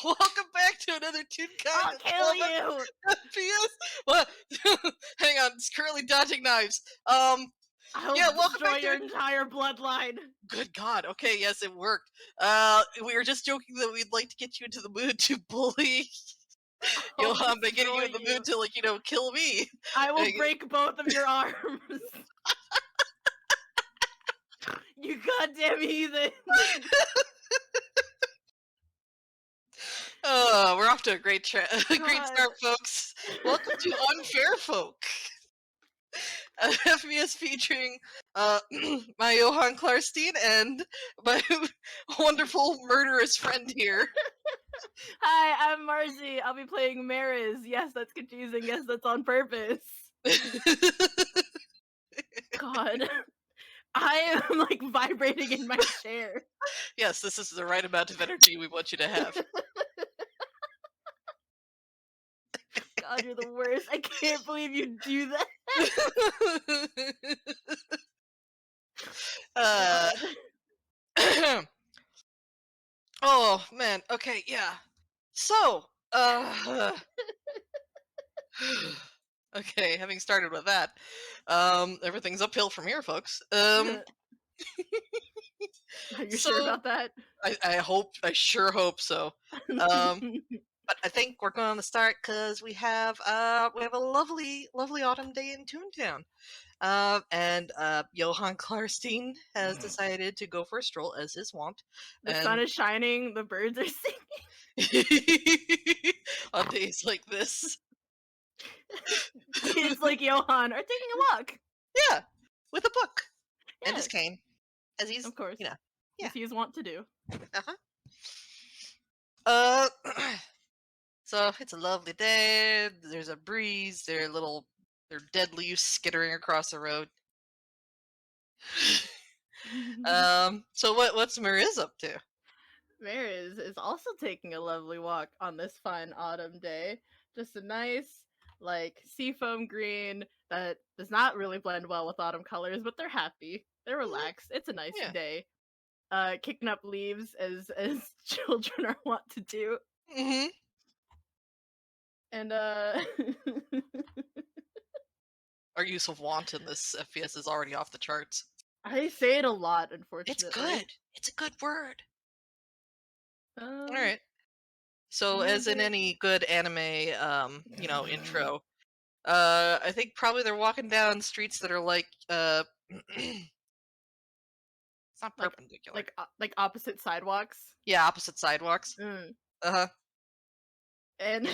Welcome back to another Toon I'll Kind kill you! FPS. What? Hang on, it's currently dodging knives. I'll Yeah, welcome destroy back to your entire bloodline. Good God. Okay, yes, it worked. We were just joking that we'd like to get you into the mood to bully I'll Johan by getting you destroy in the you. mood to, like, kill me. I will Like, break both of your arms. You goddamn heathen! we're off to a great great God. start, folks. Welcome to Unfair Folk. FPS featuring my Johan Klarstein and my wonderful murderous friend here. Hi, I'm Marzi. I'll be playing Mariz. Yes, that's confusing. Yes, that's on purpose. God. I am like vibrating in my chair. Yes, this is the right amount of energy we want you to have. God, you're the worst. I can't believe you do that. uh, God. oh man, okay, yeah. So, okay, having started with that, everything's uphill from here, folks. Are you sure So about that? I sure hope so. Um, but I think we're going to start because we have a lovely autumn day in Toontown. And Johan Klarstein has decided to go for a stroll as his wont. The sun And is shining, the birds are singing. on days like this, Kids like Johan are taking a walk. yeah, with a book and his Yes, cane, as he's, of course. yeah. As he is wont to do. Uh-huh. Uh, so it's a lovely day. There's a breeze. They're dead leaves skittering across the road. So what's Mariz up to? Mariz is also taking a lovely walk on this fine autumn day. Just a nice, like, seafoam green that does not really blend well with autumn colors, but they're happy. They're relaxed. It's a nice Yeah. day. Kicking up leaves as children are wont to do. Mm-hmm. And Our use of want in this FPS is already off the charts. I say it a lot, It's unfortunately. good. It's a good word. Um, All right. So, as in any good anime, intro, I think probably they're walking down streets that are like, it's not like perpendicular. like opposite sidewalks. Yeah, opposite sidewalks. Mm. Uh-huh. And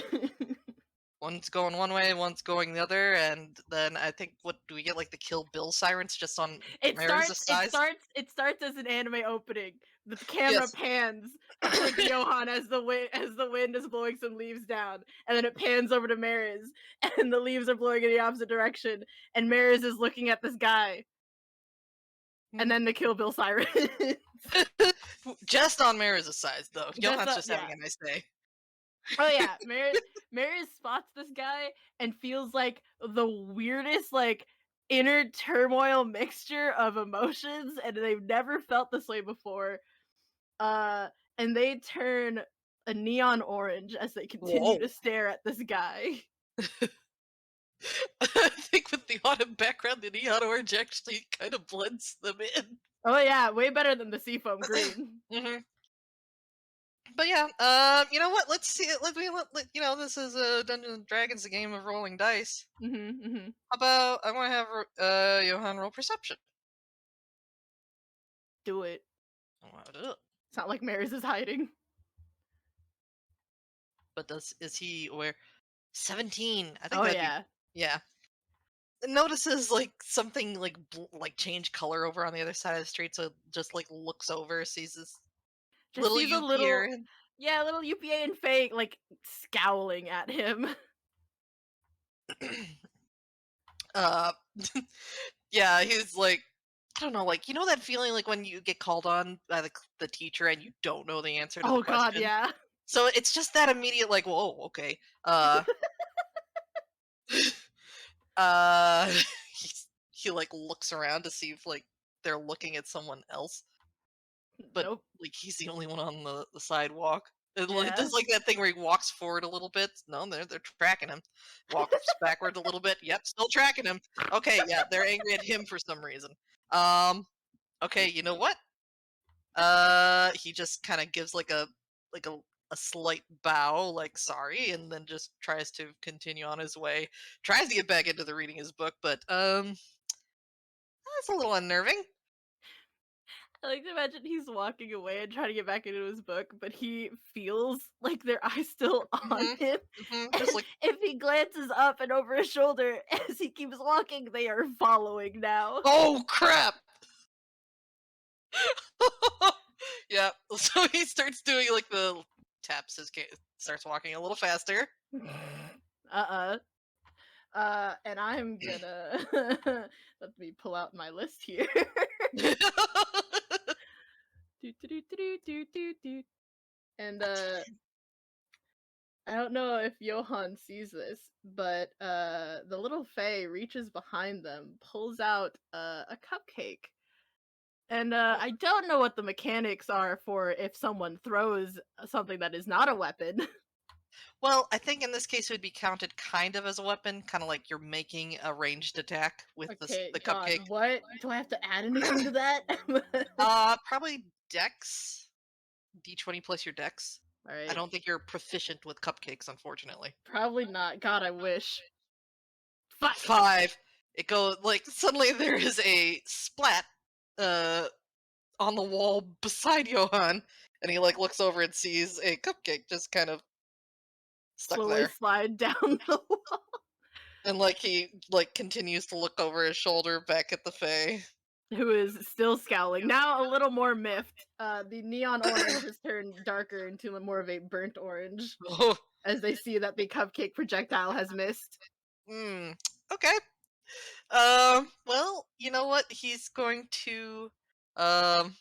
One's going one way, one's going the other, and then I think what do we get, like the Kill Bill sirens just on Mari's size? it starts as an anime opening. The camera Yes. pans over to Johan as the wind is blowing some leaves down, and then it pans over to Mariz, and the leaves are blowing in the opposite direction, and Mariz is looking at this guy, and then the Kill Bill siren. Just on Mari's size, though. Johan's just Yeah. having a nice day. Oh yeah, Mariz spots this guy and feels like the weirdest, like, inner turmoil mixture of emotions, and they've never felt this way before. And they turn a neon orange as they continue Whoa. to stare at this guy. I think with the autumn background, the neon orange actually kind of blends them in. Oh yeah, way better than the seafoam green. Mm-hmm. But yeah, you know what? Let's see it. This is a Dungeons and Dragons, a game of rolling dice. Mm-hmm. How about I want to have Johan roll perception. Do it. I want to do it. It's not like Mariz is hiding. But is he aware? 17. I think Oh that'd yeah. be, yeah. Notices like something like change color over on the other side of the street, so just like looks over, sees this Just little sees a UPer. little UPA and Fake like scowling at him. uh yeah, he's like, I don't know, like, you know that feeling like when you get called on by the teacher and you don't know the answer to the Oh god, question? yeah. So it's just that immediate like, whoa, okay. Uh he like looks around to see if like they're looking at someone else. but Nope. like he's the only one on the sidewalk. It Yeah. does like that thing where he walks forward a little bit. No, they're tracking him. Walks backwards a little bit. Yep, still tracking him. Okay, yeah, they're angry at him for some reason. Um, okay, you know what? He just kind of gives like a slight bow, like sorry, and then just tries to continue on his way. Tries to get back into the reading his book, but that's a little unnerving. I like to imagine he's walking away and trying to get back into his book, but he feels like their eyes still on Hmm. him. Just And like, if he glances up and over his shoulder as he keeps walking, they are following now. oh crap! Yeah. So he starts doing like the taps his starts walking a little faster. Uh-uh. And I'm gonna let me pull out my list here. Do, do, do, do, do, do, do. And I don't know if Johann sees this, but the little Fae reaches behind them, pulls out a cupcake. And I don't know what the mechanics are for if someone throws something that is not a weapon. Well, I think in this case it would be counted kind of as a weapon, kind of like you're making a ranged attack with Okay, the God, cupcake. what? Do I have to add anything to that? Probably Dex, D20 plus your Dex. I Alright, don't think you're proficient with cupcakes, unfortunately. probably not. God, I wish. Fuck! 5. It goes like suddenly there is a splat uh on the wall beside Johann, and he like looks over and sees a cupcake just kind of stuck Slowly there. slide down the wall. And like he like continues to look over his shoulder back at the Fae. Who is still scowling, now a little more miffed. The neon orange has turned darker into more of a burnt orange Oh, as they see that the cupcake projectile has missed. hmm. Okay. Well, you know what? Um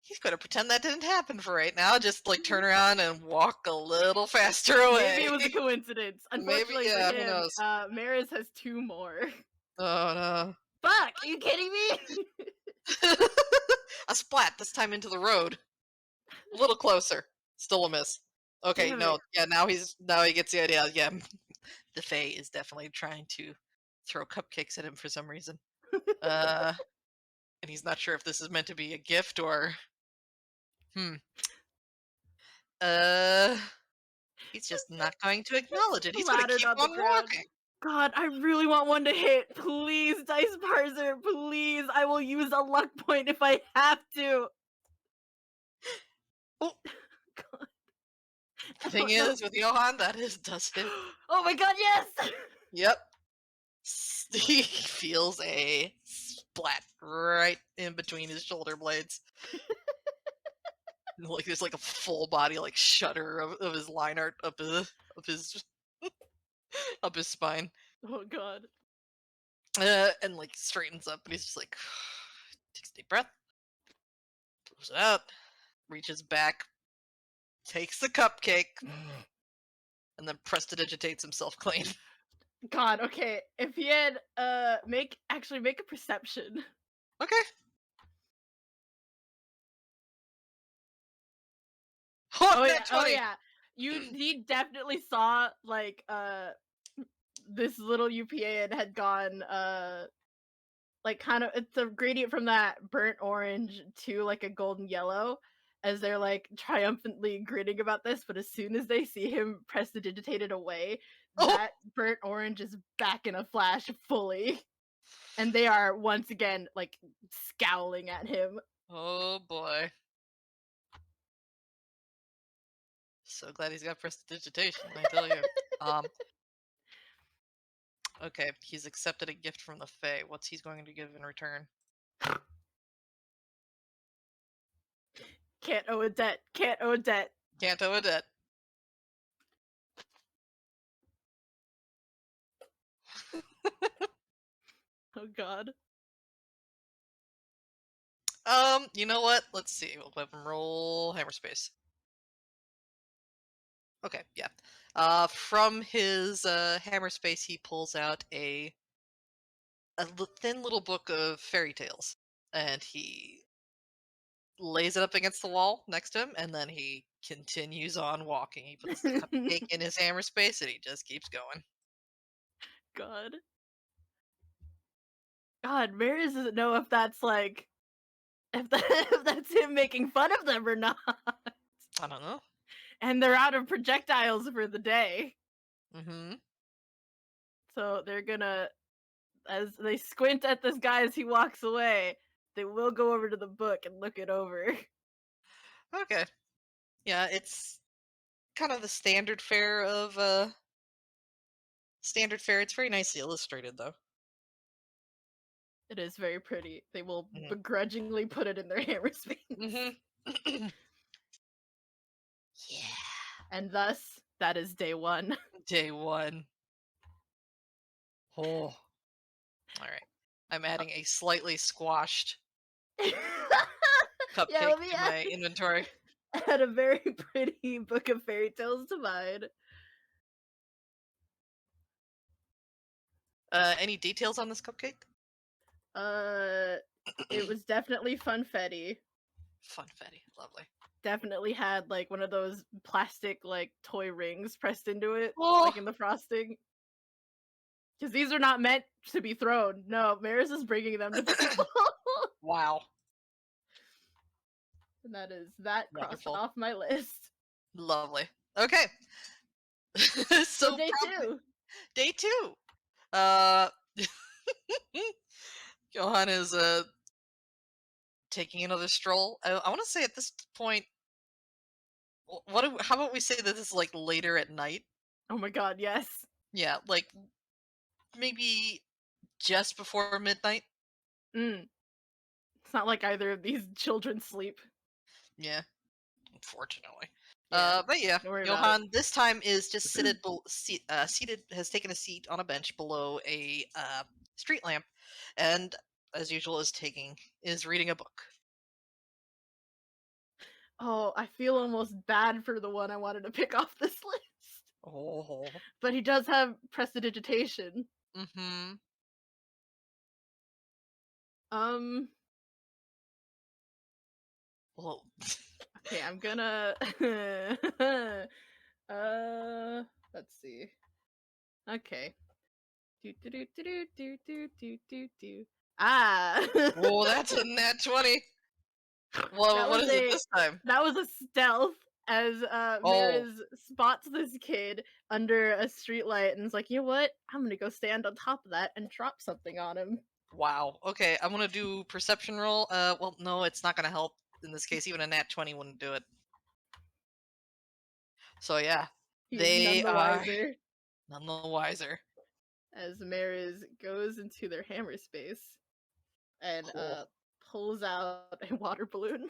he's going to pretend that didn't happen for right now. Just like turn around and walk a little faster Maybe away. it was a coincidence. Maybe, Unfortunately for yeah. Who him, knows? Maris has 2 more. Oh no. Fuck! Are you kidding me? A splat. This time into the road. A little closer. Still a miss. Okay. Damn No. it. Yeah. Now he gets the idea. Yeah. The Fae is definitely trying to throw cupcakes at him for some reason. Uh, and he's not sure if this is meant to be a gift or hmm. Uh, he's just not going to acknowledge it. He's going to Splattered keep on the on ground. walking. God, I really want one to hit. Please, Dice Parser, please. I will use a luck point if I have to. Oh, God, the I thing don't know. is with Johann, that is does hit. Oh my god, yes! Yep. He feels a splat right in between his shoulder blades. Like there's like a full body like shudder of his line art up his up his spine. Oh god. And like straightens up and he's just like takes a deep breath, blows it out, reaches back, takes the cupcake, and then prestidigitates himself clean. God, okay. If he had make a perception. Okay. Oh, Oh yeah, nat oh 20! yeah. He definitely saw like this little UPA and had gone like kind of it's a gradient from that burnt orange to like a golden yellow as they're like triumphantly grinning about this, but as soon as they see him prestidigitated away, Oh! that burnt orange is back in a flash fully. And they are once again like scowling at him. Oh boy. So glad he's got prestidigitation, I tell you. Um, okay, he's accepted a gift from the Fae. What's he's going to give in return? Can't owe a debt. Can't owe a debt. Can't owe a debt. Oh god. You know what? Let's see. We'll have him roll hammer space. Okay, yeah. From his hammer space, he pulls out a thin little book of fairy tales, and he lays it up against the wall next to him, and then he continues on walking. He puts the cupcake in his hammer space, and he just keeps going. God. God, Marius doesn't know if that's like if that if that's him making fun of them or not. I don't know. And they're out of projectiles for the day. Mm-hmm. So they're gonna as they squint at this guy as he walks away, they will go over to the book and look it over. Okay. Yeah, it's kind of the standard fare. It's very nicely illustrated though. It is very pretty. They will Mm-hmm. begrudgingly put it in their hammer space. Mm-hmm. Yeah. And thus, that is day one. Day one. Oh. All right. I'm Uh, adding a slightly squashed yeah, cupcake let me to my inventory. add a very pretty book of fairy tales to mine. Any details on this cupcake? Uh, it was definitely funfetti. Funfetti. Lovely. Definitely had like one of those plastic like toy rings pressed into it, Oh, like in the frosting. Because these are not meant to be thrown. No, Maris is bringing them to people. wow. And that is that crossed Wonderful. off my list. Lovely. Okay. So So day probably two. day two. Uh Johan is taking another stroll. I want to say at this point, how about we say that this is like later at night? Oh my god, yes. Yeah, like maybe just before midnight. Mm. It's not like either of these children sleep. Yeah, unfortunately. Yeah, But yeah, don't worry about it. Johan this time is just seated, has taken a seat on a bench below a street lamp, and as usual is reading a book. Oh, I feel almost bad for the one I wanted to pick off this list. Oh. But he does have prestidigitation. Mm-hmm. Um, Well, okay, I'm gonna let's see. Okay. Do do do do do do do do do. Ah. oh, that's a nat 20. Well, That what was is it this time? a stealth as Oh, Mariz spots this kid under a streetlight and is like, you know what? I'm gonna go stand on top of that and drop something on him. wow. Okay, I'm gonna do perception roll. Well, no, it's not gonna help in this case. Even a nat 20 wouldn't do it. So yeah, He is none they the are wiser none the wiser. as Mariz goes into their hammer space and Cool. pulls out a water balloon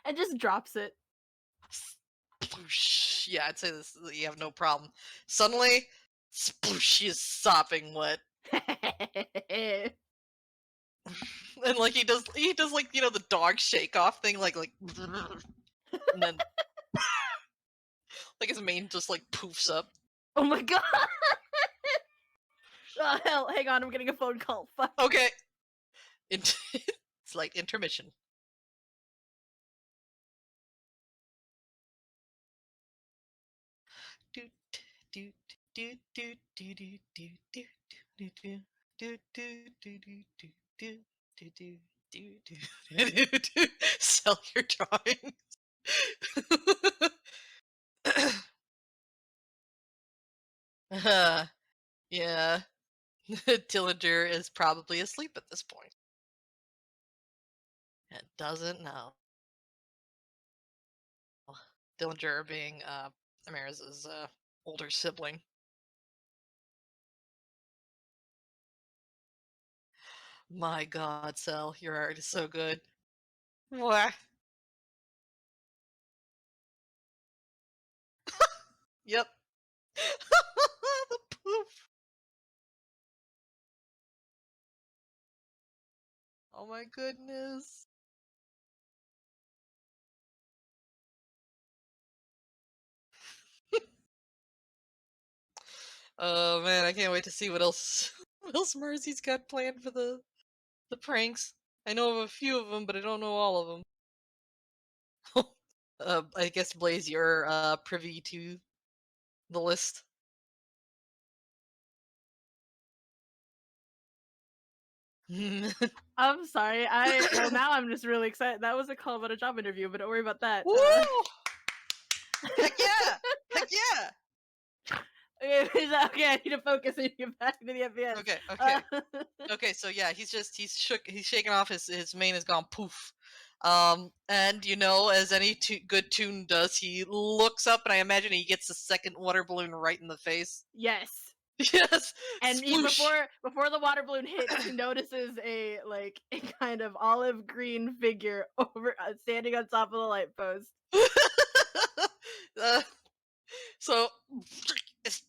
and just drops it. Sploosh. Yeah, I'd say this. You have no problem. Suddenly, sploosh, she is sopping wet, and like he does like the dog shake off thing, like, and then like his mane just like poofs up. Oh my god! Oh hell, hang on, I'm getting a phone call. Fuck. Okay, it's like intermission. Doot, doot, doot, doot, doot, doot, doot, doot, doot, doot, doot, doot, doot, doot, doot, doot, doot, doot, doot, doot. Sell your drawings. Yeah, Dillinger is probably asleep at this point and doesn't know. Dillinger being Amaris's older sibling. My God, Cell, your art is so good. What? Yep. The poof. Oh my goodness. Oh man, I can't wait to see what else what else Mercy's got planned for the pranks. I know of a few of them, but I don't know all of them. I guess Blaze, you're privy to the list. Woo! I'm sorry. Well, now I'm just really excited. That was a call about a job interview, but don't worry about that. Heck yeah! Heck yeah! Okay, I need to focus and get back to the advance. Okay, Uh, okay. Okay, so yeah, he's shaking off, his mane has gone poof. And as any good tune does, he looks up and I imagine he gets the second water balloon right in the face. yes. Yes, And sploosh. before the water balloon hits, he notices a a kind of olive green figure over standing on top of the light post, uh, so it's,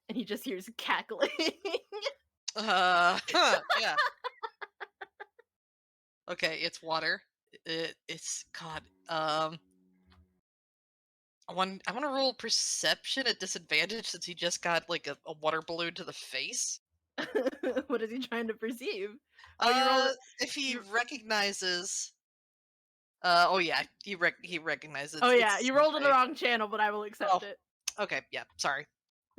and he just hears cackling. yeah. Okay, it's water. It's God. I want to roll perception at disadvantage since he just got like a water balloon to the face. What is he trying to perceive? Oh, you rolled. Uh, if he You, recognizes, oh yeah, he recognizes oh yeah, it's you rolled in the Senpai. wrong channel, but I will accept Oh, it. okay, yeah, sorry.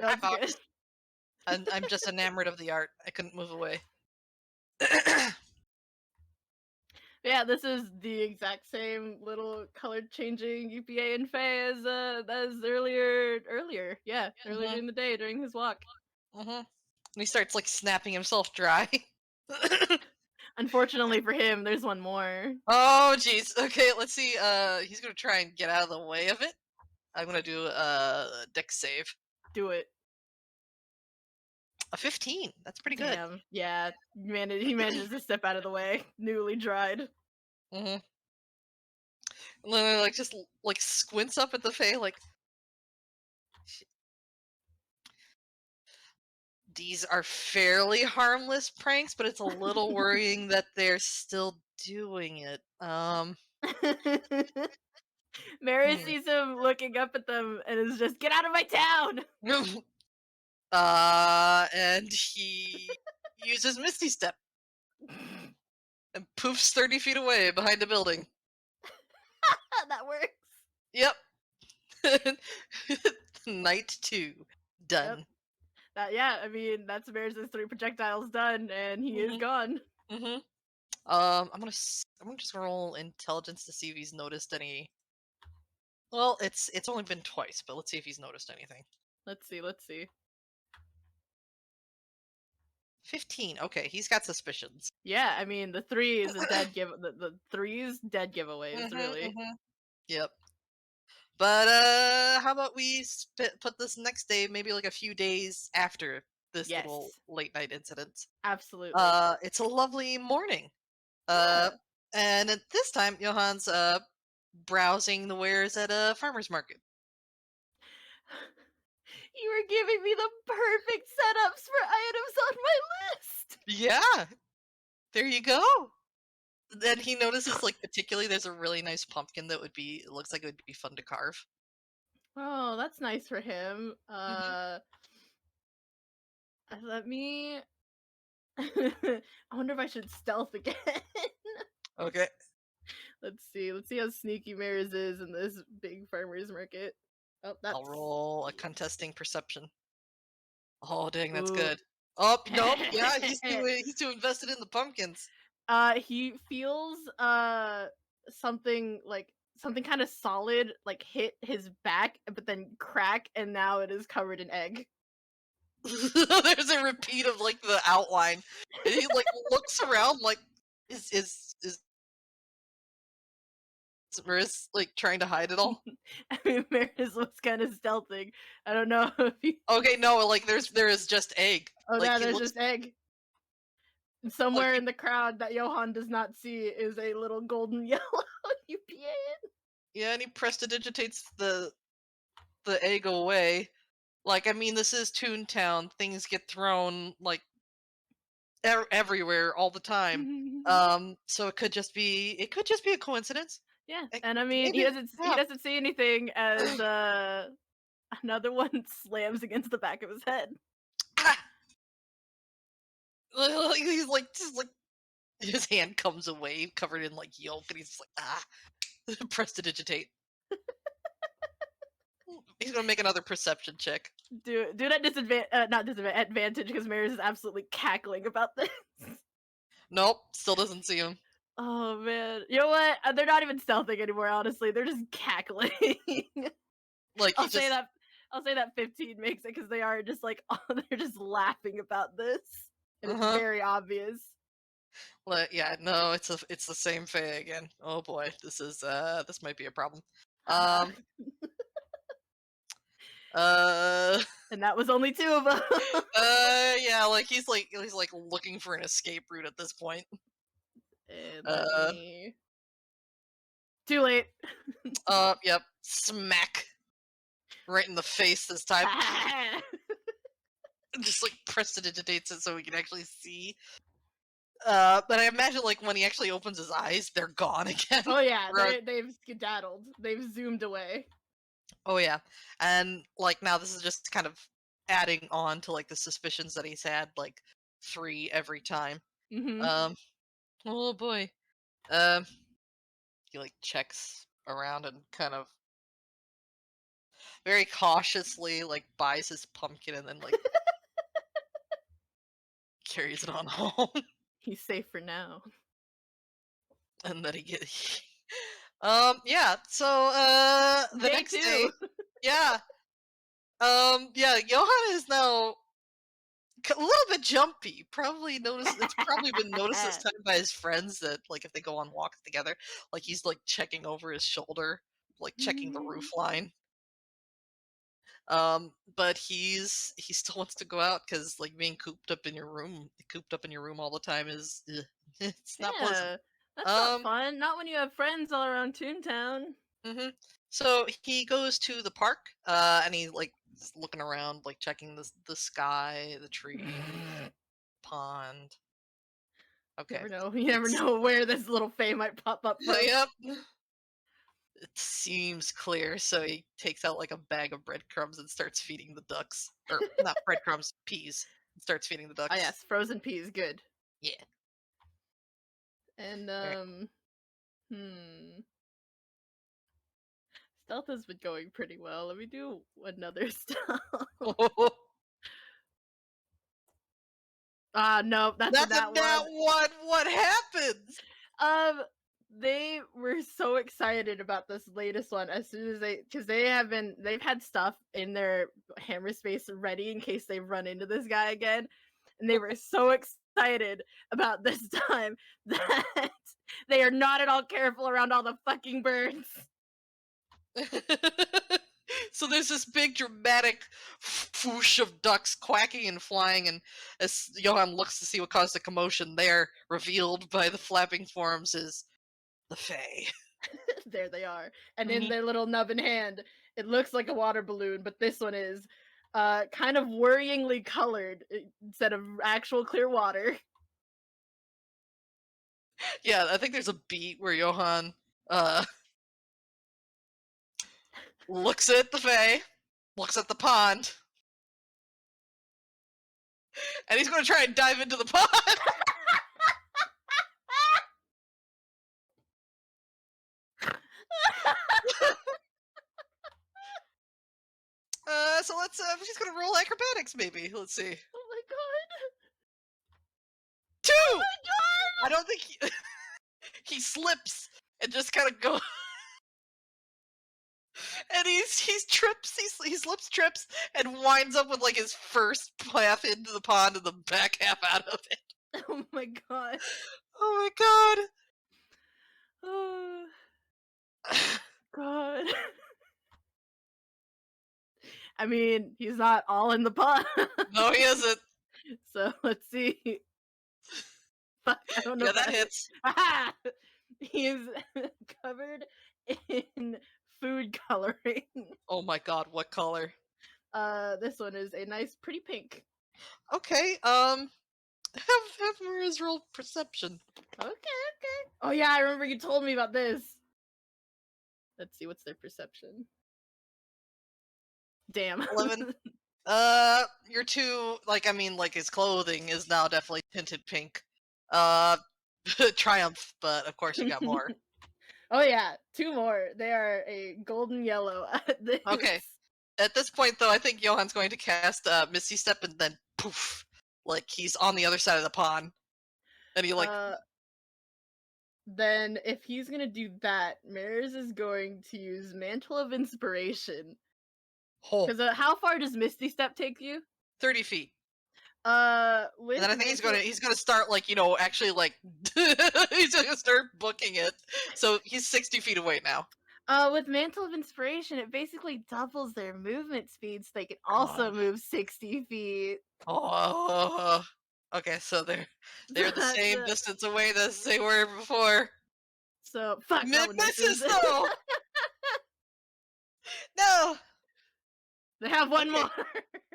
Hi, That's good. Fox. I'm just enamored of the art. I couldn't move away. Yeah, this is the exact same little color changing UPA and Faye as earlier. Yeah, earlier Mhm, in the day during his walk. mhm. And he starts like snapping himself dry. Unfortunately for him, there's one more. Oh jeez. Okay, let's see. He's gonna try and get out of the way of it. I'm gonna do a dex save. Do it. A 15. That's pretty good. Damn. Yeah. He manages to step out of the way, newly dried. Mhm. And then like just like squints up at the Fae like these are fairly harmless pranks, but it's a little worrying that they're still doing it. Mary Hmm. sees him looking up at them and is just, get out of my town! And he uses Misty Step and poofs 30 feet away behind a building. That works. Yep. Night 2. Done. Yeah, I mean, that's Mary's 3 projectiles done, and he is Hmm. gonna Hmm. I'm gonna just roll intelligence to see if he's noticed any. Well, it's only been twice, but let's see if he's noticed anything. Let's see. 15. Okay, he's got suspicions. Yeah, I mean, the 3 is a dead give. The 3's dead giveaways, Hmm. really. Hmm. Yep. But how about we put this next day, maybe like a few days after this little Yes, late night incident. absolutely. It's a lovely morning. Uh, Yeah. and at this time, Johan's browsing the wares at a farmer's market. You were giving me the perfect setups for items on my list. Yeah, there you go. Then he notices, like, particularly, there's a really nice pumpkin that it looks like it would be fun to carve. Oh, that's nice for him. Hmm. Let me. I wonder if I should stealth again. Okay. Let's see. Let's see how sneaky Maris is in this big farmer's market. Oh, I'll that's. roll a contesting perception. Oh, dang, that's Ooh. good. Oh, nope. Yeah, he's too invested in the pumpkins. He feels something kind of solid like hit his back, but then crack, and now it is covered in egg. There's a repeat of like the outline. And he like looks around like is Maris like trying to hide it all? I mean, Maris was kind of stealthing. I don't know if he. Okay, no, like there is just egg. Oh, Like no, he there's looks just egg. And like somewhere in the crowd that Johan does not see is a little golden yellow UPA. yeah, and he prestidigitates the egg away. Like I mean, this is Toontown. Things get thrown like everywhere all the time. So it could just be a coincidence. Yeah, It- and I mean, Maybe he yeah. doesn't see anything as another one slams against the back of his head. Ah! He's like, just like his hand comes away covered in like yolk, and he's just like, prestidigitate. He's gonna make another perception check. Do it at not disadvantage, advantage because Maris is absolutely cackling about this. Nope, still doesn't see him. Oh man, you know what? They're not even stealthing anymore. Honestly, they're just cackling. Like he I'll say just, that. I'll say that 15 makes it because they are just like they're just laughing about this, and it's uh-huh. very obvious. Like, yeah, no, it's the same Faye again. Oh boy, this might be a problem. Haha. Um, uh, And that was only two of them. yeah, he's like looking for an escape route at this point. And let Uh, me. Too late. yep, smack right in the face this time. Just like prestidigitates it so we can actually see. But I imagine like when he actually opens his eyes, they're gone again. Oh yeah, Right. they've skedaddled. They've zoomed away. Oh yeah, and like now this is just kind of adding on to like the suspicions that he's had like 3 every time. Mm-hmm. Um, oh boy. Um, he like checks around and kind of very cautiously like buys his pumpkin and then like carries it on home, He's safe for now. and then he get. Yeah. So the Day next day, two. yeah. Yeah, Johan is now a little bit jumpy. Probably noticed. It's probably been noticed this time by his friends that like if they go on walks together, like he's like checking over his shoulder, like checking the roof line. But he still wants to go out because like being cooped up in your room all the time is it's not pleasant. Yeah, that's not Um, fun. Not when you have friends all around Toontown. hmm So he goes to the park, and he like is looking around, like checking the sky, the tree, pond. You Okay, never know. You never it's know where this little Fae might pop up from. yep. It seems clear, so he takes out like a bag of breadcrumbs and starts feeding the ducks, or not breadcrumbs, peas. And starts feeding the Ah, ducks. yes, frozen peas, good. Yeah. And Alright. hmm, stealth has been going pretty well. Let me do another stealth. Ah, no, that's That's a that nat one. one. What happens? Um, they were so excited about this latest one as soon as because they've had stuff in their hammer space ready in case they run into this guy again, and they were so excited about this time that they are not at all careful around all the fucking birds. So there's this big dramatic whoosh of ducks quacking and flying, and as Johan looks to see what caused the commotion, there, revealed by the flapping forms, is the Fae. There they are, and in Mhm. their little nubbin hand, it looks like a water balloon, but this one is kind of worryingly colored instead of actual clear water. Yeah, I think there's a beat where Johan uh, looks at the Fae, looks at the pond, and he's going to try and dive into the pond. So let's. She's going to roll acrobatics, maybe. Let's see. Oh my god! 2. Oh my god! I don't think he slips and just kind of goes. And he trips, he slips, trips, and winds up with like his first path into the pond and the back half out of it. Oh my god! Oh my Oh god. god! I mean, he's not all in the pot. No, he isn't. So let's see. Fuck, I don't know. Yeah, If that hits. Aha! He's covered in food coloring. Oh my god, what color? This one is a nice, pretty pink. Okay, have Maria's roll perception. Okay. Oh yeah, I remember you told me about this. Let's see, what's their perception? Damn. 11. You're too like I mean like his clothing is now definitely tinted pink. Uh, Triumph, but of course you got more. Oh yeah, two more. They are a golden yellow at this. Okay. At this point, though, I think Johan's going to cast Misty Step, and then poof, like he's on the other side of the pond, and he like, Uh, then if he's gonna do that, Maris is going to use Mantle of Inspiration. oh, Because how far does Misty Step take you? 30 feet. And With then I think Mantle, he's gonna start like actually like he's gonna start booking it. So he's 60 feet away now. with Mantle of Inspiration, it basically doubles their movement speed, so they can also God. move 60 feet. Oh. Okay, so they're the same So, distance away as they were before. fuck, that Mid one misses misses. though. No. They have one Okay. more.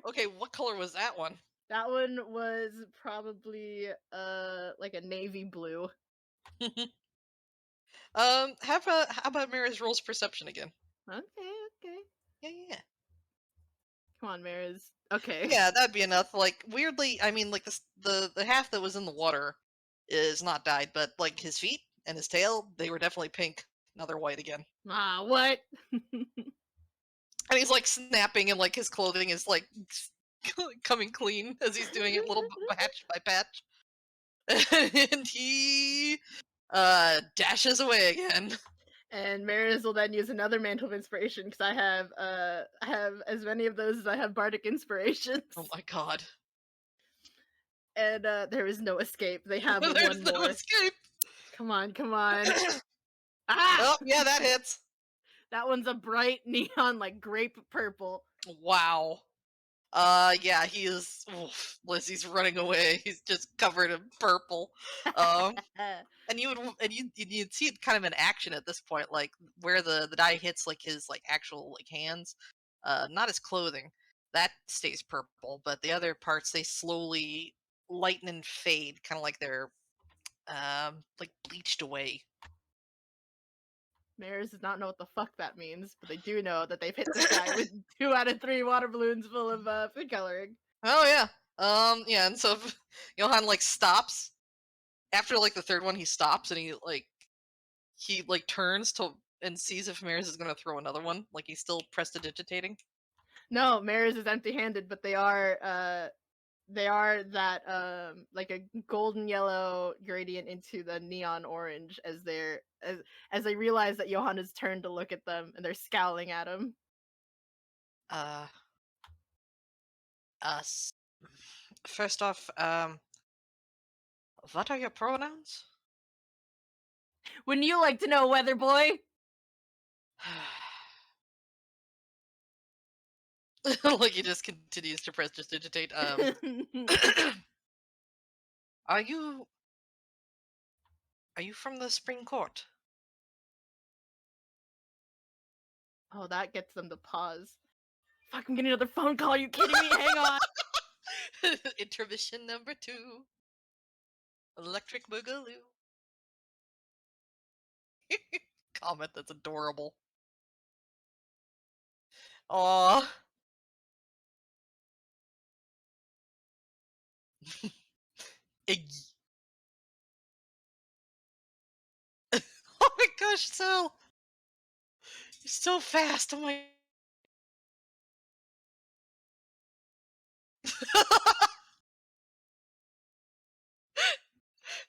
Okay, what color was that one? That one was probably like a navy blue. How about Mira's rolls perception again? Okay, okay. Yeah, yeah. Come on, Maris. Okay. Yeah, that'd be enough. Like weirdly, I mean, like the half that was in the water is not dyed, but like his feet and his tail, they were definitely pink. Now they're white again. Ah, what? And he's like snapping, and like his clothing is like coming clean as he's doing it, little patch by patch. And he dashes away again. And Maris will then use another Mantle of Inspiration because I have as many of those as I have Bardic Inspirations. Oh my god. And there is no escape. They have There's one no more. escape. Come on, come on. Ah! Oh, yeah, that hits. That one's a bright neon like grape purple. Wow. Yeah, he is. Oof, Lizzie's running away. He's just covered in purple. Um, and you'd see it kind of in action at this point, like where the dye hits like his like actual like hands, not his clothing. That stays purple, but the other parts they slowly lighten and fade, kind of like they're like bleached away. Maris does not know what the fuck that means, but they do know that they've hit this guy with 2 out of 3 water balloons full of food coloring. Oh yeah. Yeah, and so Johan like stops after like the third one. He stops and he turns to and sees if Maris is gonna throw another one. Like he's still prestidigitating. No, Maris is empty-handed, but they are that like a golden yellow gradient into the neon orange as they realize that Johan has turned to look at them and they're scowling at him. Uh, First off, what are your pronouns? Wouldn't you like to know, weather boy? Like he just continues to prestidigitate. Are you from the Spring Court? Oh, that gets them to pause. Fuck, I'm getting another phone call. Are you kidding me? Hang on. Intermission number 2. Electric Boogaloo. Comment that's adorable. Aw. Iggy. Oh my gosh, Sal! You're so fast. Oh my.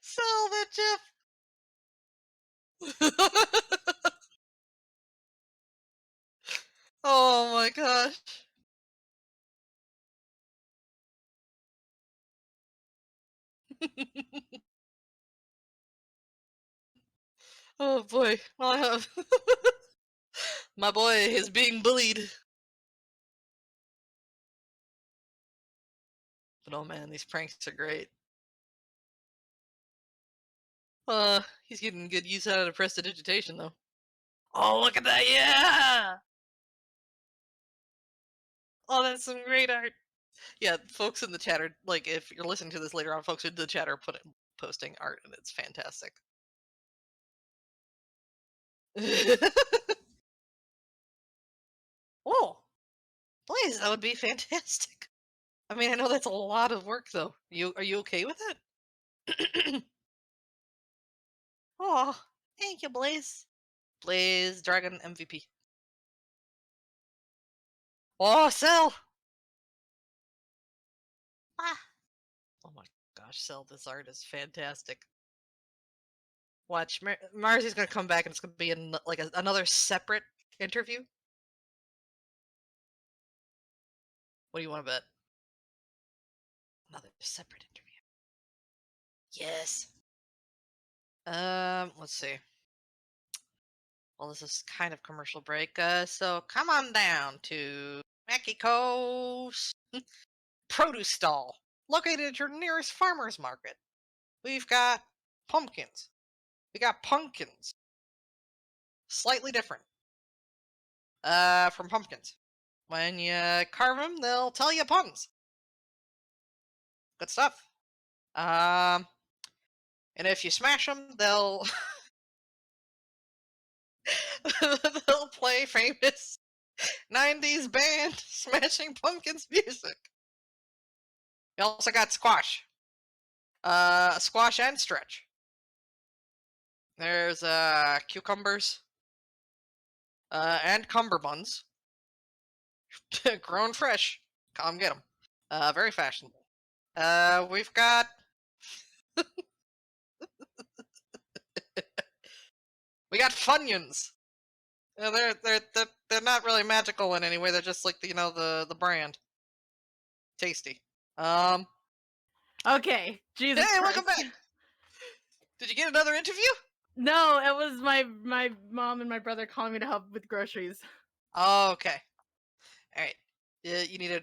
Sal, that Jeff. Oh my gosh. Oh boy. Well, I have. My boy is being bullied. But oh man, these pranks are great. He's getting good use out of prestidigitation though. Oh, look at that! Yeah! Oh, that's some great art. Yeah, folks in the chat are like, if you're listening to this later on, folks in the chat are posting art, and it's fantastic. Oh, days. That would be fantastic. I mean, I know that's a lot of work, though. Are you okay with it? Oh, thank you, Blaze. Blaze Dragon MVP. Oh, Cell! Ah. Oh my gosh, Cell, this art is fantastic. Watch, Marzi's gonna come back and it's gonna be another separate interview. What do you want to bet? Another separate interview. Yes. Let's see. Well, this is kind of commercial break. So come on down to Mexico's produce stall, located at your nearest farmer's market. We've got pumpkins. We got pumpkins. Slightly different. From pumpkins. When you carve them, they'll tell you puns. Good stuff. And if you smash them, they'll they'll play famous 90s band Smashing Pumpkins music. We also got squash. Squash and stretch. There's cucumbers. And cumberbuns. Grown fresh. Come get them. Very fashionable. We've got we got funyuns. They're not really magical in any way. They're just like the brand. Tasty. Okay, Jesus Hey, Christ. welcome back. Did you get another interview? No, it was my mom and my brother calling me to help with groceries. Oh, okay. All right. You need a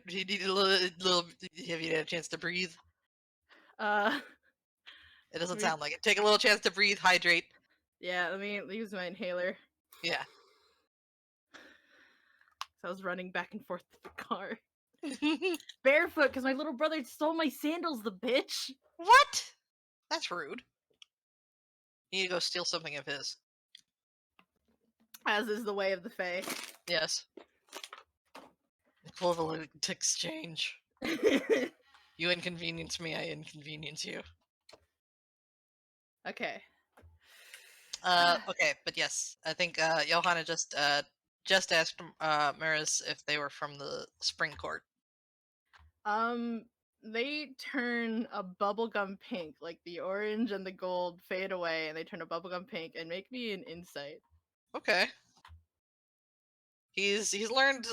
little. Have you had a chance to breathe? It doesn't sound like it. Take a little chance to breathe, hydrate. Yeah, let me use my inhaler. Yeah. So I was running back and forth to the car. Barefoot because my little brother stole my sandals, the bitch. What? That's rude. You need to go steal something of his. As is the way of the Fae. Yes. Equivalent exchange. You inconvenience me, I inconvenience you. Okay. Okay, but yes, I think Johanna just asked Maris if they were from the Spring Court. They turn a bubblegum pink, like the orange and the gold fade away, and they turn a bubblegum pink and make me an insight. Okay. He's learned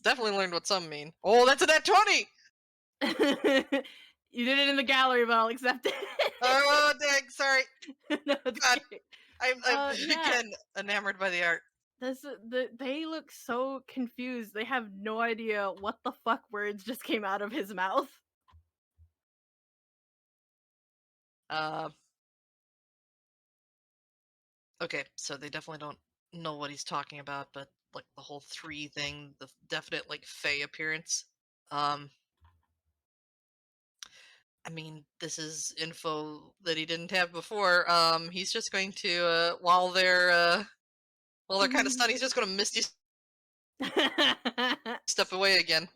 definitely learned what some mean. Oh, that's a net 20! You did it in the gallery, but I'll accept it. Oh, dang, sorry. No, it's God. okay. I'm again enamored by the art. They look so confused. They have no idea what the fuck words just came out of his mouth. Okay, so they definitely don't know what he's talking about, but like the whole 3 thing, the definite like Fey appearance. I mean, this is info that he didn't have before. He's just going to while they're kind of stunned, he's just going to misty step away again.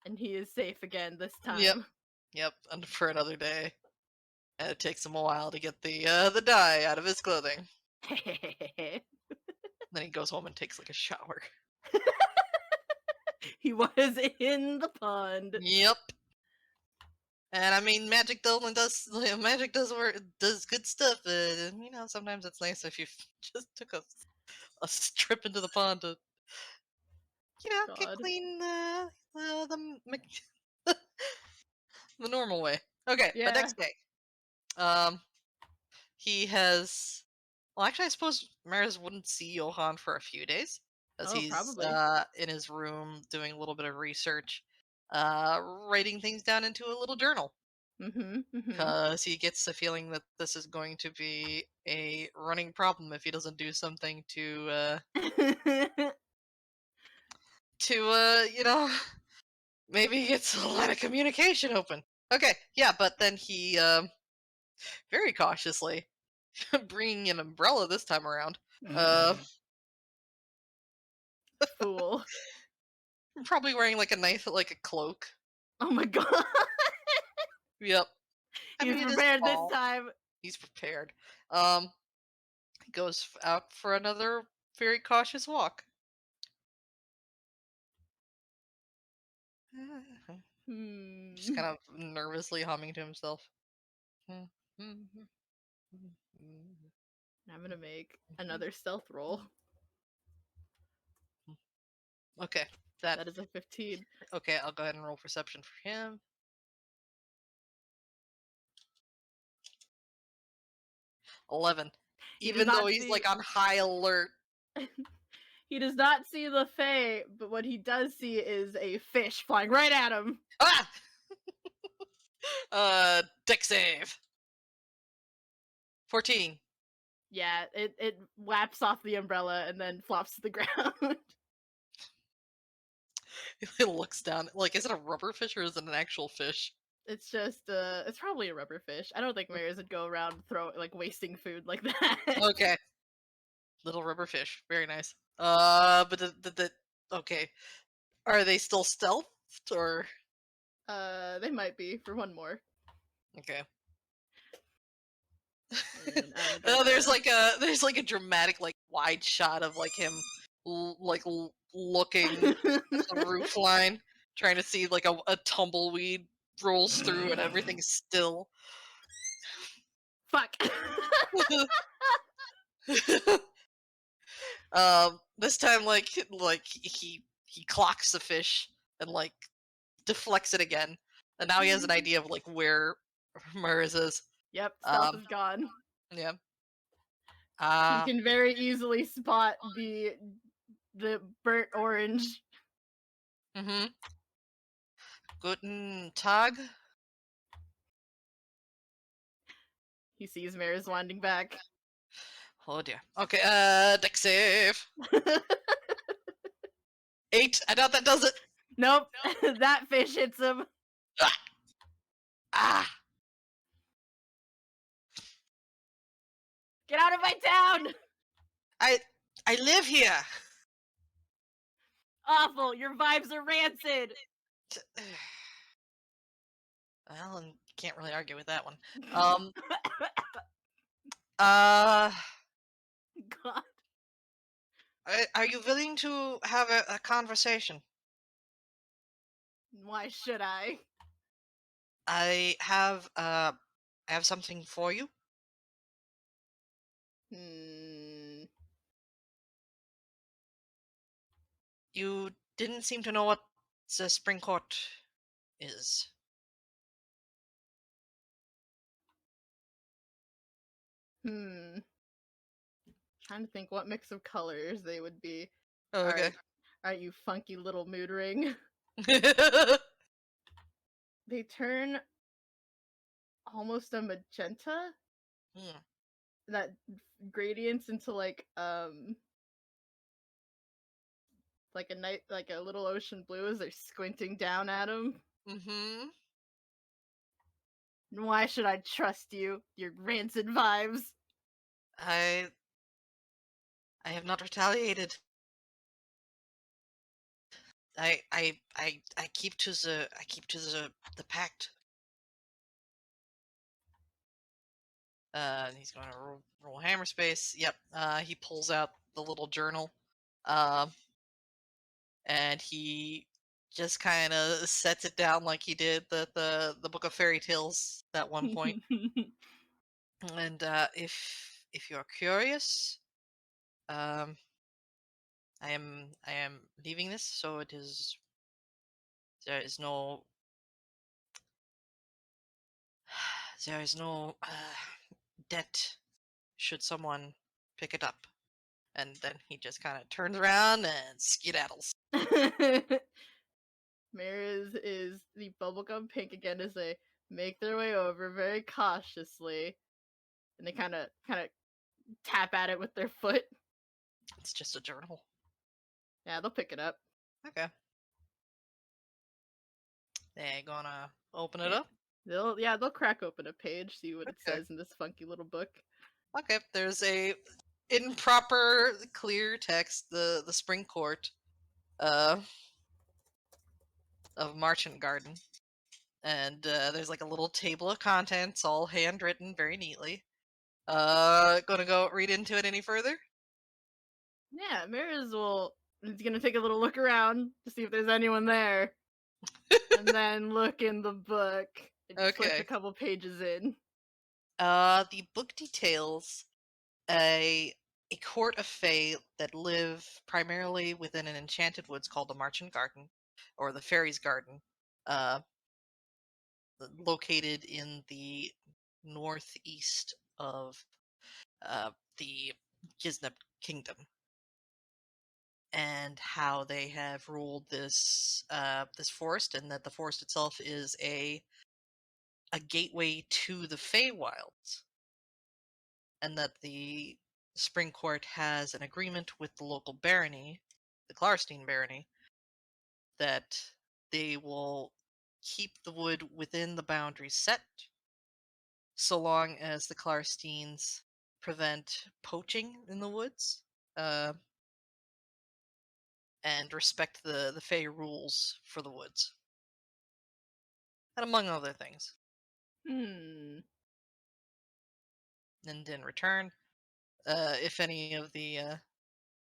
And he is safe again this time. Yep, and for another day. And it takes him a while to get the dye out of his clothing. Then he goes home and takes like a shower. He was in the pond. Yep. And I mean, magic does good stuff. Sometimes it's nice if you just took a trip into the pond to, get God. clean the normal way. Okay, Yeah. the next day, he has. Well, actually, I suppose Maris wouldn't see Johan for a few days because he's probably. in his room doing a little bit of research, writing things down into a little journal. Because he gets the feeling that this is going to be a running problem if he doesn't do something to maybe gets a lot of communication open. Okay, yeah, but then he very cautiously, bringing an umbrella this time around, Fool. Probably wearing like a nice like a cloak. Oh my god. Yep. I He's mean, it is prepared this fall. time. He's prepared. Um, he goes out for another very cautious walk. Just Hmm. kind of nervously humming to himself. I'm gonna make another stealth roll. Okay, that That is a 15. okay. I'll go ahead and roll perception for him. 11. He does Even though not he's see like on high alert. he does not see the Fae, but what he does see is a fish flying right at him. Ah! Deck save. 14. Yeah, it whaps off the umbrella and then flops to the ground. He looks down. Like, is it a rubber fish or is it an actual fish? It's just it's probably a rubber fish. I don't think mares would go around wasting food like that. Okay. Little rubber fish. Very nice. But okay. Are they still stealthed or They might be for one more. okay? And I'm Oh, gonna there's like a dramatic like wide shot of like him looking at the roof line, trying to see like a tumbleweed rolls through and everything's still. fuck. This time like he clocks the fish and like deflects it again, and now he has an idea of like where Murs is. Yep, stealth Um, is gone. yeah. He can very easily spot the burnt orange. Mhm. Guten Tag. He sees mares winding back. Oh dear. Okay. Deck save. 8. I doubt that does it. Nope, that fish hits him. Ah. Ah. Get out of my town! I live here. Awful, your vibes are rancid. Well, and can't really argue with that one. Uh, God. are you willing to have a conversation? Why should I? I have something for you. Hmm. You didn't seem to know what the spring court is. Hmm. Trying to think what mix of colors they would be. Oh, okay. Alright, you funky little mood ring. They turn almost a magenta. Hmm. That gradients into like a night like a little ocean blue as they're squinting down at him. Mm-hmm. Why should I trust you? Your rancid vibes. I have not retaliated. I keep to the pact. He's going to roll hammer space. Yep. He pulls out the little journal. And he just kind of sets it down like he did the book of fairy tales at one point. And if you're curious, um, I am leaving this, so there is no there is no debt should someone pick it up. And then he just kind of turns around and skedaddles. Maris is the bubblegum pink again as they make their way over very cautiously. And they kinda tap at it with their foot. It's just a journal. Yeah, they'll pick it up. Okay. They're gonna open it up. They'll crack open a page, see what it Okay. says in this funky little book. Okay, there's a in proper clear text the spring court of Marchant Garden, and there's like a little table of contents, all handwritten very neatly. Gonna go read into it any further? Yeah, Maris will is gonna take a little look around to see if there's anyone there, and then look in the book and flip a Okay. couple pages in. The book details a court of fae that live primarily within an enchanted woods called the Marchant Garden, or the Fairies Garden, uh, located in the northeast of the Gisnep Kingdom, and how they have ruled this forest, and that the forest itself is a gateway to the Feywilds, and that the Spring Court has an agreement with the local barony, the Klarstein barony, that they will keep the wood within the boundaries set, so long as the Klarsteins prevent poaching in the woods, uh, and respect the Fey rules for the woods, and among other things. Hmm. And in return, if any of the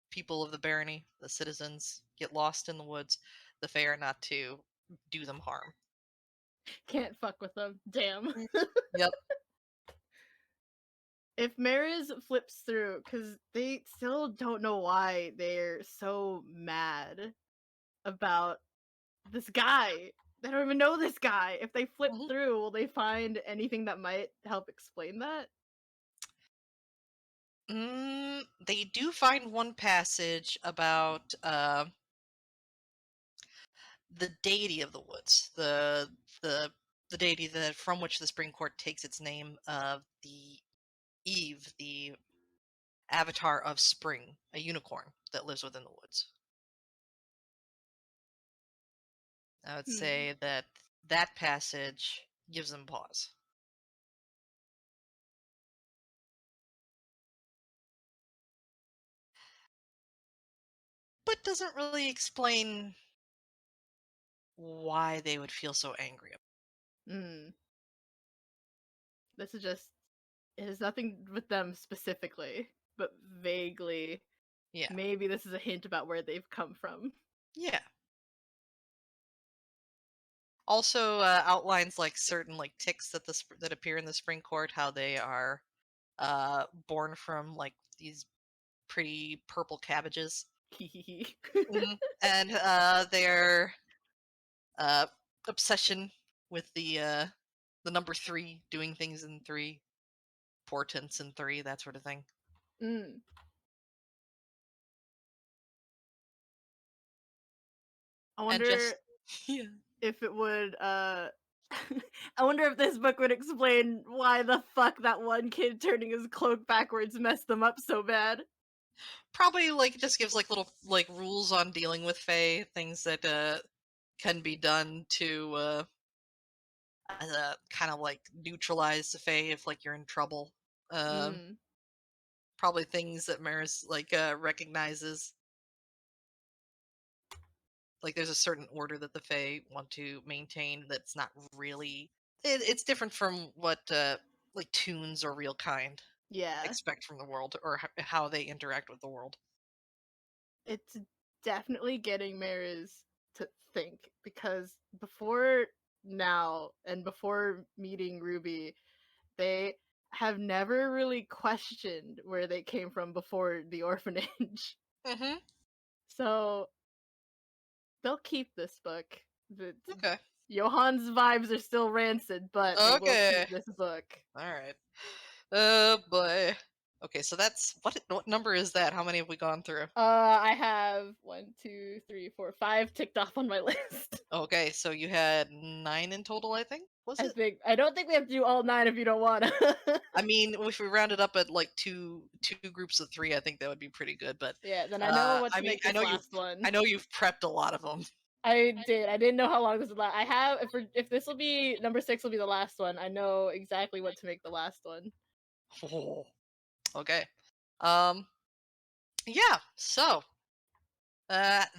people of the barony, the citizens, get lost in the woods, the Fae are not to do them harm. Can't fuck with them. Damn. Mm. Yep. If Maris flips through, because they still don't know why they're so mad about this guy. They don't even know this guy. If they flip Mhm. through, will they find anything that might help explain that? They do find one passage about the deity of the woods, the the deity that from which the Spring Court takes its name, of the Eve, the avatar of spring, a unicorn that lives within the woods. I would Hmm. say that that passage gives them pause, but doesn't really explain why they would feel so angry. Hmm. This is just it has nothing with them specifically, but vaguely. Yeah, Maybe this is a hint about where they've come from. yeah. Also, outlines like certain like ticks that that appear in the spring court, how they are born from like these pretty purple cabbages. And their uh, obsession with the number three, doing things in three, portents in three, that sort of thing. Mm. I And wonder just yeah, if it would I wonder if this book would explain why the fuck that one kid turning his cloak backwards messed them up so bad. probably like just gives like little like rules on dealing with Fae, things that can be done to kind of like neutralize the Fae if like you're in trouble. Um, Mm. Probably things that Maris like recognizes. Like there's a certain order that the Fae want to maintain that's not really. It's different from what like tunes or real kind Yeah. expect from the world, or how they interact with the world. It's definitely getting Maris to think because before now and before meeting Ruby, they have never really questioned where they came from before the orphanage. Mm-hmm. So they'll keep this book. Okay. Johan's vibes are still rancid, but they will Okay. keep this book. All right. Oh boy. Okay, so that's what number is that? How many have we gone through? I have 1, 2, 3, 4, 5 ticked off on my list. Okay, so you had 9 in total, I think. Was I it? think I don't think we have to do all 9 if you don't wanna. I mean, if we rounded up at like two groups of 3, I think that would be pretty good. But Yeah, then I know what I to mean, make this last one. I know you've prepped a lot of them. I did. I didn't know how long this would last. I have if this will be number 6 will be the last one. I know exactly what to make the last one. Okay. Um. Yeah. So that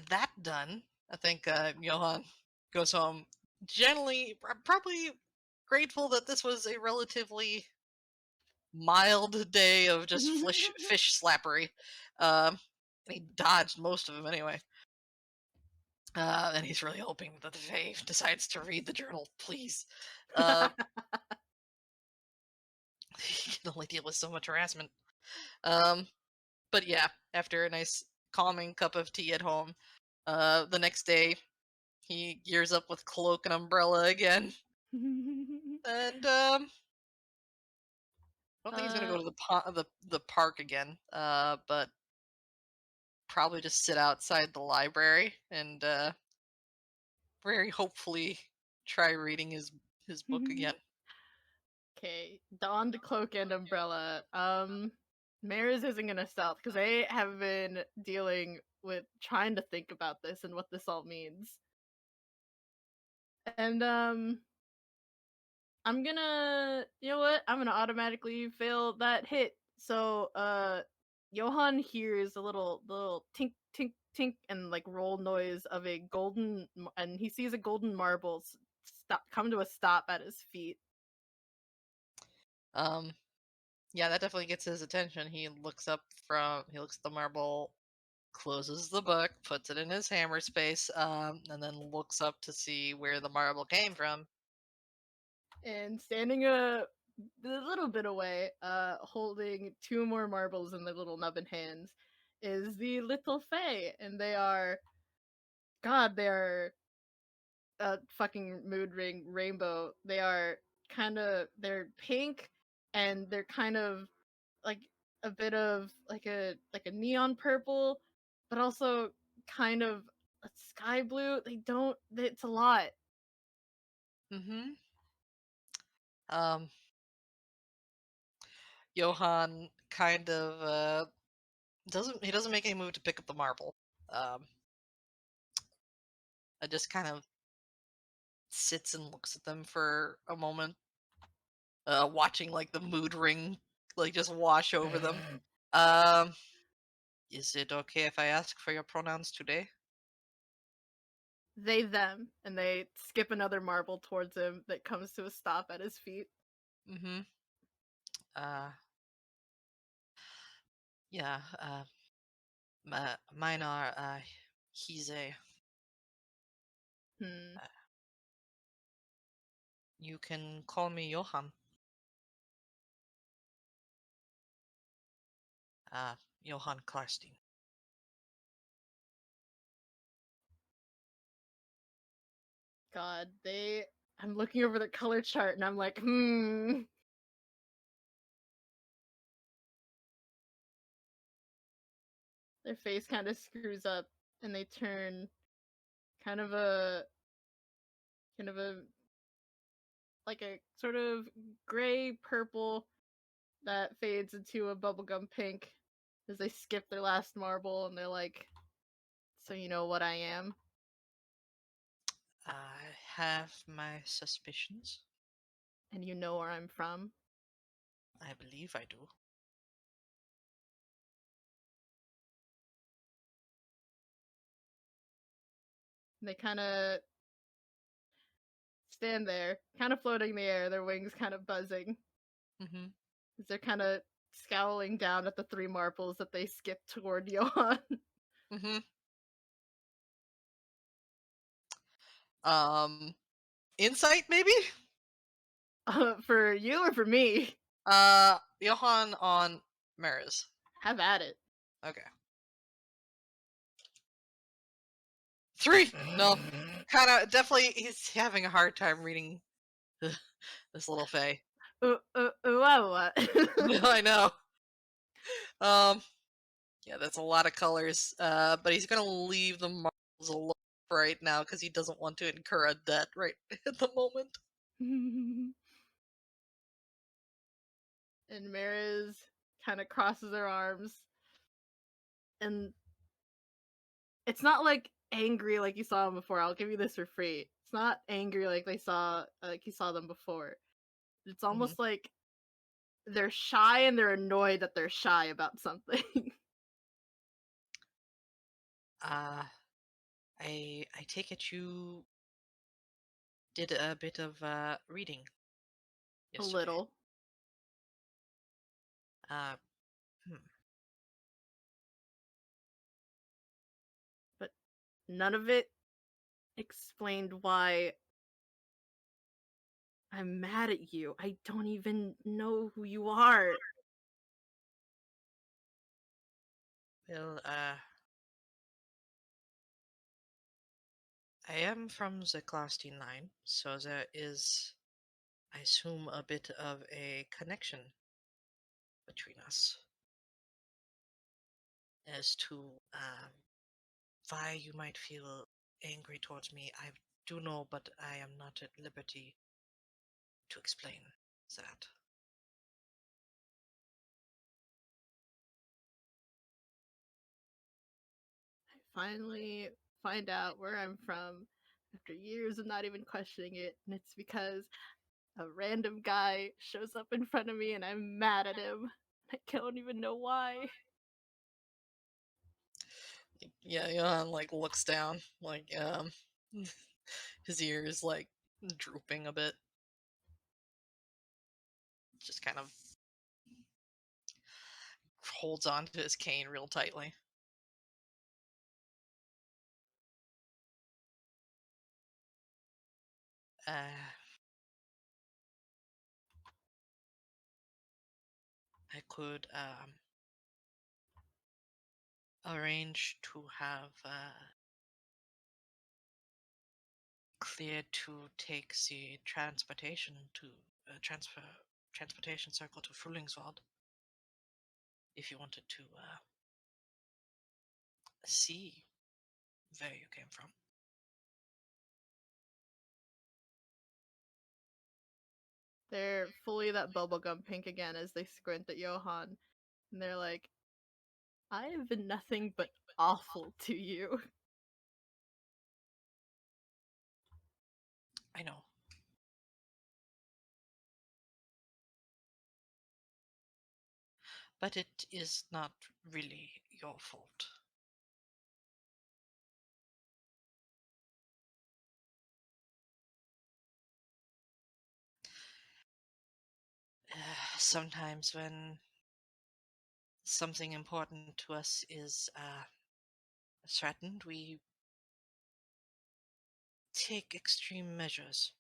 done. I think Johan. goes home, generally probably grateful that this was a relatively mild day of just fish slappery. Um, and he dodged most of them anyway. And he's really hoping that the Fae decides to read the journal, please. Uh, he can only deal with so much harassment. Um, but yeah, after a nice calming cup of tea at home, the next day he gears up with cloak and umbrella again, and I don't think he's gonna go uh, to the park again. But probably just sit outside the library and very hopefully try reading his book again. okay, donned cloak and umbrella. Maris isn't gonna stealth because they have been dealing with trying to think about this and what this all means. And I'm gonna, you know what? I'm gonna automatically fail that hit. So, Johann hears a little tink, tink, tink, and like roll noise of a and he sees a golden marble stop come to a stop at his feet. Um, yeah, that definitely gets his attention. He looks at the marble, closes the book, puts it in his hammer space, and then looks up to see where the marble came from. And standing a little bit away, holding two more marbles in their little nubbin hands, is the little Fae, and they are, God, they are a fucking mood ring rainbow. They are they're pink, and they're kind of like a bit of like a neon purple, but also kind of a sky blue. They don't. It's a lot. Mm-hmm. Um, Johann kind of doesn't make any move to pick up the marble. Um, I just kind of sits and looks at them for a moment, watching like the mood ring like just wash over them. Um, is it okay if I ask for your pronouns today? They them, and they skip another marble towards him that comes to a stop at his feet. Mm-hmm. Uh, yeah. Mine are he's a. Hmm. Uh, you can call me Johann. Uh, Johann Karstein. God, they. I'm looking over the color chart, and I'm like, hmm. Their face kind of screws up, and they turn kind of a kind of a like a sort of gray purple that fades into a bubblegum pink as they skip their last marble, and they're like, "So you know what I am?" I have my suspicions. And you know where I'm from. I believe I do. And they kind of stand there, kind of floating in the air, their wings kind of buzzing Mm-hmm. as they're kind of scowling down at the three marbles that they skip toward Johan. Mm-hmm. Um, insight maybe. For you or for me? Johann on Maris. Have at it. Okay. 3. No. Kind of definitely he's having a hard time reading this little Fae. What? No, I know. Um, yeah, that's a lot of colors. But he's gonna leave the marbles alone right now because he doesn't want to incur a debt right at the moment. And Mariz kind of crosses her arms, and it's not like angry like you saw them before. I'll give you this for free. It's not angry like you saw them before. It's Hmm. almost like they're shy and they're annoyed that they're shy about something. Uh, I take it you did a bit of reading A yesterday. little. Uh, hmm. But none of it explained why I'm mad at you. I don't even know who you are. Well, I am from the class T9, so there is, I assume, a bit of a connection between us as to why you might feel angry towards me. I do know, but I am not at liberty to explain that. I finally find out where I'm from after years of not even questioning it, and it's because a random guy shows up in front of me and I'm mad at him. I don't even know why. Yeah, Johan like looks down, like his ears like drooping a bit, just kind of holds on to his cane real tightly. Uh, I could arrange to have cleared to take the transportation to transfer transportation circle to Frühlingswald if you wanted to see where you came from. They're fully that bubblegum pink again as they squint at Johan. And they're like, I have been nothing but awful to you. I know. But it is not really your fault. Sometimes when something important to us is threatened, we take extreme measures.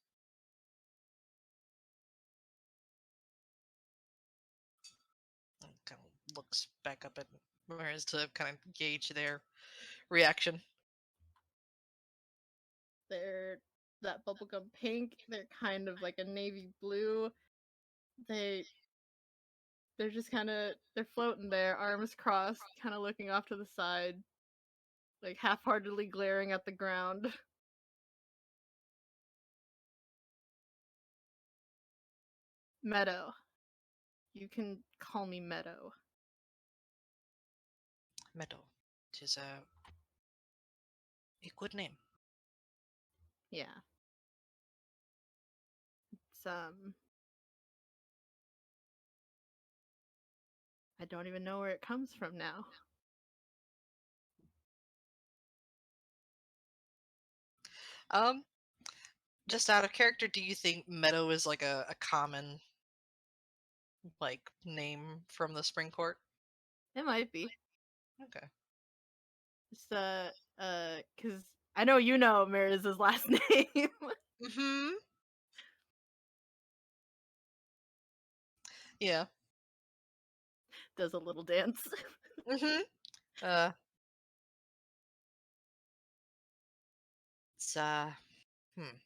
And kind of looks back up at Maris to kind of gauge their reaction. They're that bubblegum pink. They're kind of like a navy blue. They they're just kind of they're floating there, arms crossed, kind of looking off to the side, like half-heartedly glaring at the ground. Meadow. You can call me Meadow. Meadow. It is a good name. Yeah. It's I don't even know where it comes from now. Um, just out of character, do you think Meadow is like a common like name from the Spring Court? It might be. Okay. It's cuz I know you know Mariz's last name. Mm-hmm. Yeah. Does a little dance. Mm-hmm. Uh, it's hmm.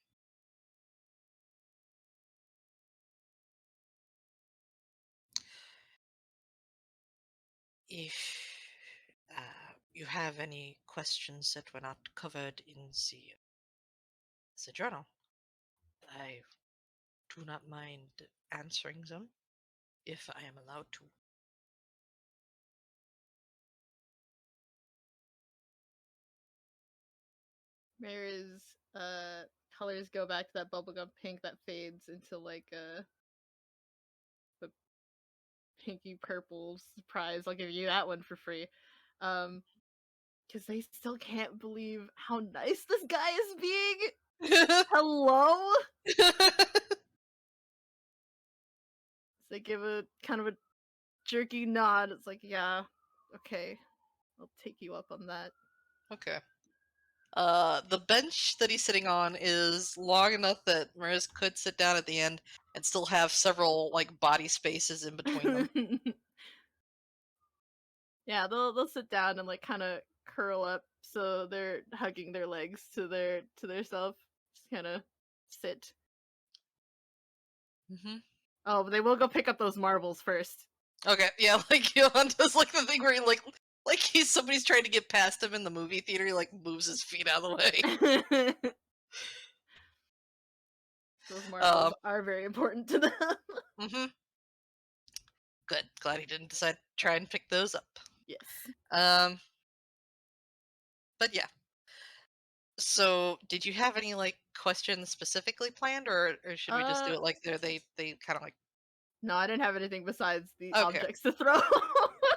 If you have any questions that were not covered in the journal, I do not mind answering them if I am allowed to. Mariz colors go back to that bubblegum pink that fades into like a pinky purple surprise. I'll give you that one for free. Because they still can't believe how nice this guy is being. Hello? They give a kind of a jerky nod. It's like, yeah, okay, I'll take you up on that. Okay. The bench that he's sitting on is long enough that Mariz could sit down at the end and still have several like body spaces in between them. Yeah, they'll sit down and like kind of curl up so they're hugging their legs to their self. Just kind of sit. Hmm. Oh, but they will go pick up those marbles first. Okay, yeah, like Johan does like the thing where he like he's somebody's trying to get past him in the movie theater. He like moves his feet out of the way. Those Um. marbles are very important to them. Hmm. Good. Glad he didn't decide to try and pick those up. Yes. Um. But yeah. So, did you have any like questions specifically planned, or should we just do Uh, it like they kind of like no, I didn't have anything besides the okay. objects to throw.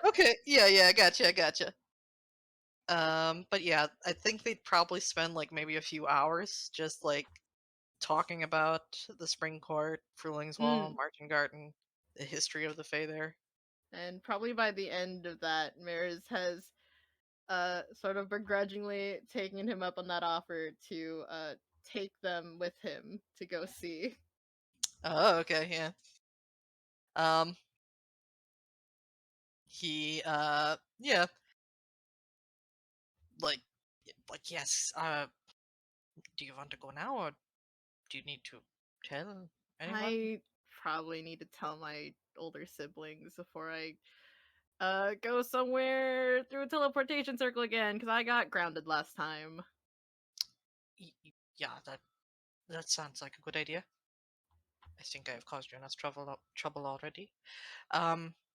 Okay, yeah, yeah, I gotcha. But yeah, I think they'd probably spend like maybe a few hours just like talking about the Spring Court, Frühlingswall, Mm. Martin Garten, the history of the Fae there. And probably by the end of that, Maris has sort of begrudgingly taken him up on that offer to take them with him to go see. Oh, okay, yeah. Um, yeah, like, yes. Do you want to go now, or do you need to tell anyone? I probably need to tell my older siblings before I go somewhere through a teleportation circle again because I got grounded last time. Yeah, that sounds like a good idea. I think I have caused you enough trouble already.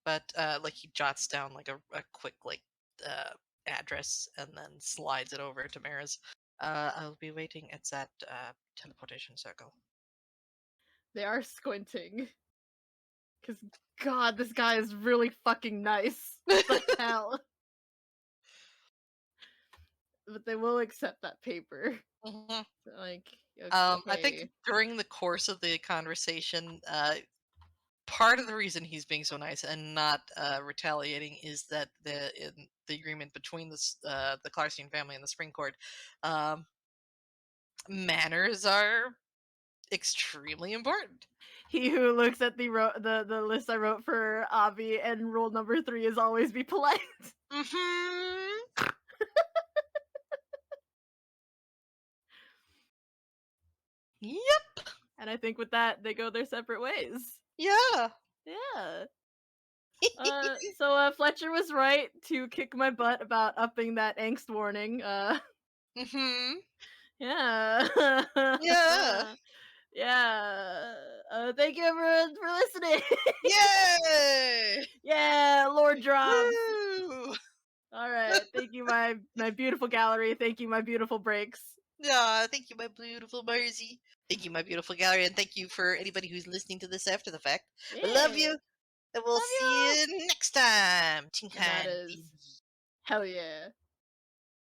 But like he jots down like a quick like uh address and then slides it over to Maris. I'll be waiting at that teleportation circle. They are squinting because God, this guy is really fucking nice. The hell, but they will accept that paper. Mhm. So, like, I think okay. during the course of the conversation, part of the reason he's being so nice and not retaliating is that the agreement between the Clarstein family and the Spring Court, um, manners are extremely important. He who looks at the list I wrote for Avi and rule number 3 is always be polite. Hmm. Yep. And I think with that, they go their separate ways. Yeah. Yeah. So Fletcher was right to kick my butt about upping that angst warning. Hmm. Yeah. Yeah. Yeah. Thank you everyone for listening. Yay! Yeah, Lord Drobs. Woo! All right. Thank you, my beautiful gallery. Thank you, my beautiful breaks. Yeah, thank you, my beautiful Mersey. Thank you, my beautiful gallery, and thank you for anybody who's listening to this after the fact. I love Yeah. you, and we'll Love see you. you next time. And that Tinkan. is hell yeah.